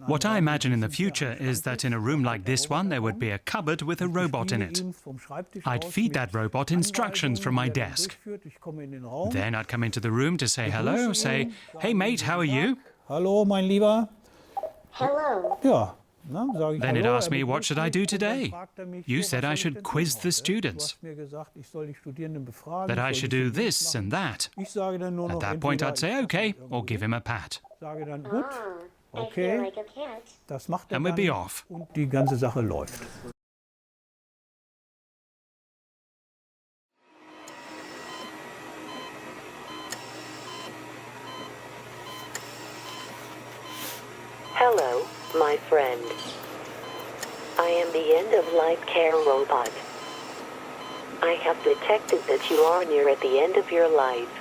What I imagine in the future is that in a room like this one, there would be a cupboard with a robot in it. I'd feed that robot instructions from my desk. Then I'd come into the room to say hello, say, "Hey mate, how are you?" Hallo, mein Lieber. Hello. Ja. Then he'd ask me, "What should I do today? You said I should quiz the students, that I should do this and that." At that point I'd say okay, or give him a pat. I feel like a cat. And we'd be off. Und die ganze Sache läuft. Hello, my friend. I am the end-of-life care robot. I have detected that you are near at the end of your life.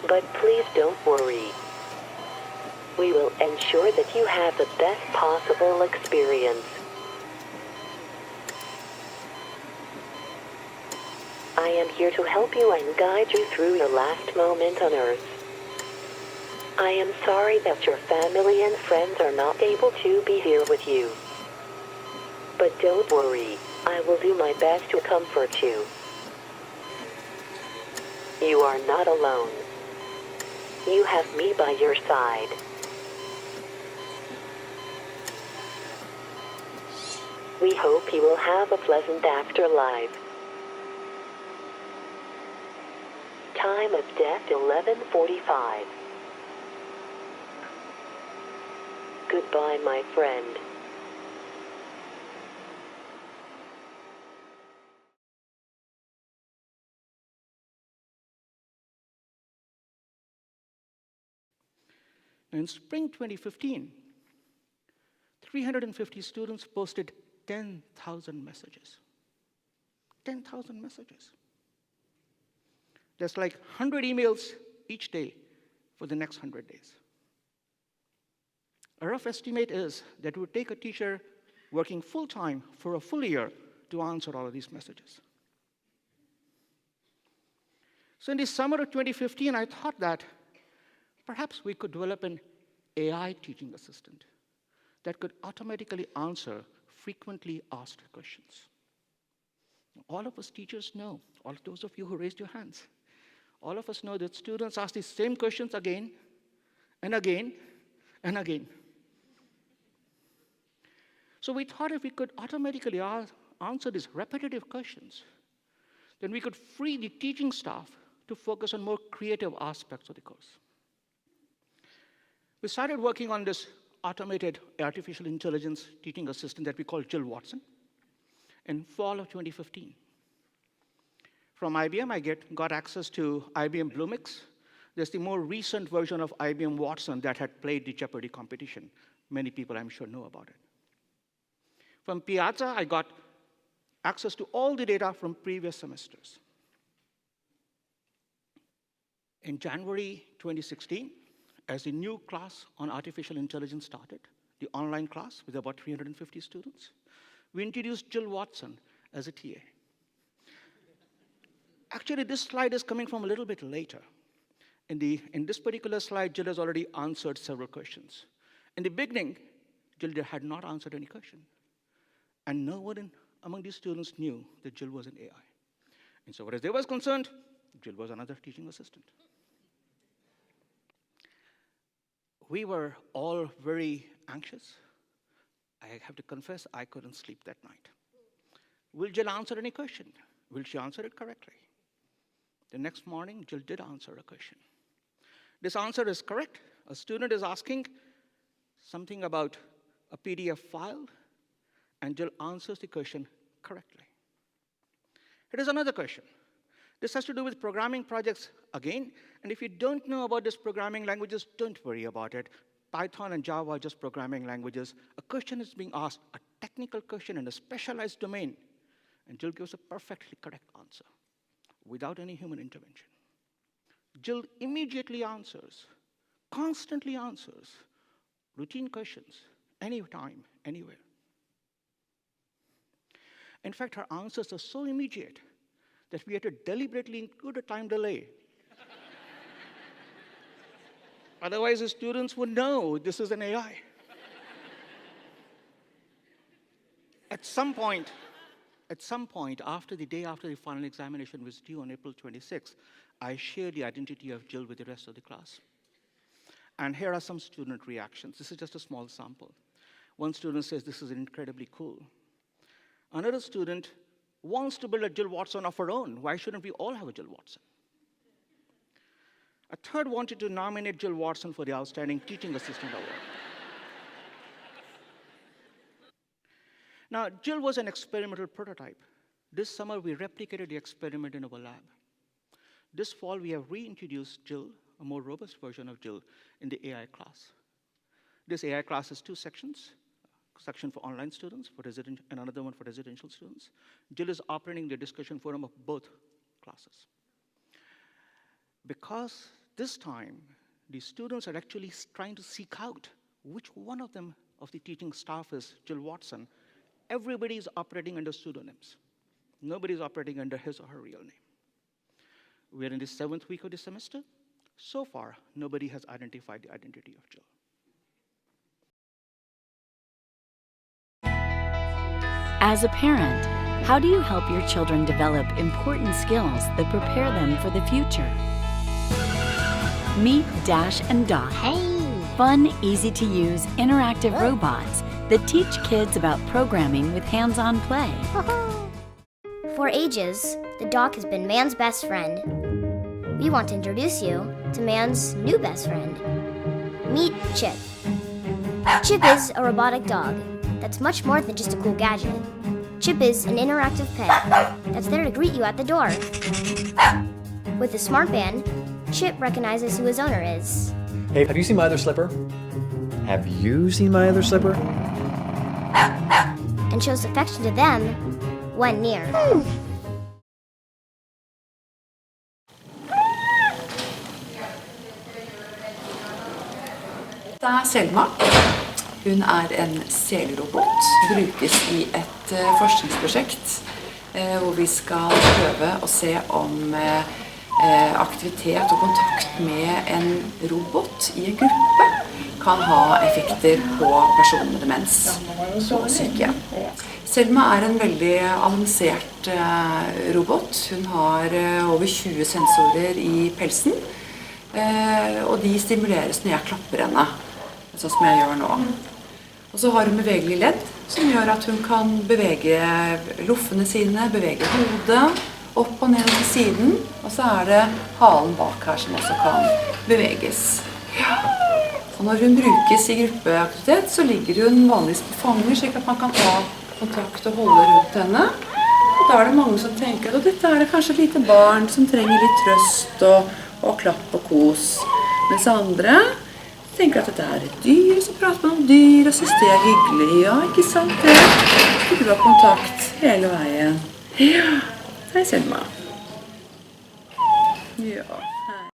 But please don't worry. We will ensure that you have the best possible experience. I am here to help you and guide you through your last moment on Earth. I am sorry that your family and friends are not able to be here with you. But don't worry, I will do my best to comfort you. You are not alone. You have me by your side. We hope you will have a pleasant afterlife. Time of death 11:45. Goodbye, my friend. In spring 2015, 350 students posted 10,000 messages. 10,000 messages. That's like 100 emails each day for the next 100 days. A rough estimate is that it would take a teacher working full-time for a full year to answer all of these messages. So in the summer of 2015, I thought that perhaps we could develop an AI teaching assistant that could automatically answer frequently asked questions. All of us teachers know, all of those of you who raised your hands, all of us know that students ask these same questions again and again and again. So we thought if we could automatically answer these repetitive questions, then we could free the teaching staff to focus on more creative aspects of the course. We started working on this automated artificial intelligence teaching assistant that we call Jill Watson in fall of 2015. From IBM, I got access to IBM Bluemix. There's the more recent version of IBM Watson that had played the Jeopardy competition. Many people, I'm sure, know about it. From Piazza, I got access to all the data from previous semesters. In January 2016, as the new class on artificial intelligence started, the online class with about 350 students, we introduced Jill Watson as a TA. Actually, this slide is coming from a little bit later. In this particular slide, Jill has already answered several questions. In the beginning, Jill had not answered any question. And no one among these students knew that Jill was an AI. And so, as they was concerned, Jill was another teaching assistant. We were all very anxious. I have to confess, I couldn't sleep that night. Will Jill answer any question? Will she answer it correctly? The next morning, Jill did answer a question. This answer is correct. A student is asking something about a PDF file, and Jill answers the question correctly. Here is another question. This has to do with programming projects again, and if you don't know about these programming languages, don't worry about it. Python and Java are just programming languages. A question is being asked, a technical question in a specialized domain, and Jill gives a perfectly correct answer without any human intervention. Jill immediately answers, constantly answers routine questions, anytime, anywhere. In fact, her answers are so immediate that we had to deliberately include a time delay. Otherwise, the students would know this is an AI. At some point, after the day after the final examination was due on April 26th, I shared the identity of Jill with the rest of the class. And here are some student reactions. This is just a small sample. One student says, this is incredibly cool. Another student wants to build a Jill Watson of her own. Why shouldn't we all have a Jill Watson? A third wanted to nominate Jill Watson for the Outstanding Teaching Assistant Award. Now, Jill was an experimental prototype. This summer, we replicated the experiment in our lab. This fall, we have reintroduced Jill, a more robust version of Jill, in the AI class. This AI class has two sections, a section for online students and another one for residential students. Jill is operating the discussion forum of both classes. Because this time, the students are actually trying to seek out which one of them, of the teaching staff, is Jill Watson. Everybody is operating under pseudonyms. Nobody is operating under his or her real name. We're in the 7th week of the semester. So far, nobody has identified the identity of Jill. As a parent, how do you help your children develop important skills that prepare them for the future? Meet Dash and Dot. Hey! Fun, easy-to-use, interactive robots that teach kids about programming with hands-on play. For ages, the dog has been man's best friend. We want to introduce you to man's new best friend. Meet Chip. Chip is a robotic dog that's much more than just a cool gadget. Chip is an interactive pet that's there to greet you at the door. With a smart band, Chip recognizes who his owner is. Hey, have you seen my other slipper? Have you seen my other slipper? And shows affection to them when near. Det er Selma. Hun er en selrobot. Brukes i et forskningsprosjekt hvor vi skal prøve å se om aktivitet og kontakt med en robot i en gruppe kan ha effekter på personer med demens og syke. Selma er en veldig avansert robot. Hun har over 20 sensorer i pelsen, og de stimuleres når jeg klapper henne, sånn som jeg gjør nå. Og så har hun bevegelig ledd, som gjør at hun kan bevege loffene sine, bevege hodet, opp og ned til siden, og så er det halen bak her som også kan beveges. Og når hun brukes i gruppeaktivitet, så ligger hun vanligvis på fanger, slik at man kan ta kontakt og holde rundt henne. Og da er det mange som tenker at dette er kanskje et lite barn som trenger litt trøst og klapp og kos. Mens andre tenker at dette er et dyr, så prater man om dyr og synes det er hyggelig. Ja, ikke sant det? Du har kontakt hele veien. Ja. Hej Selma. Ja.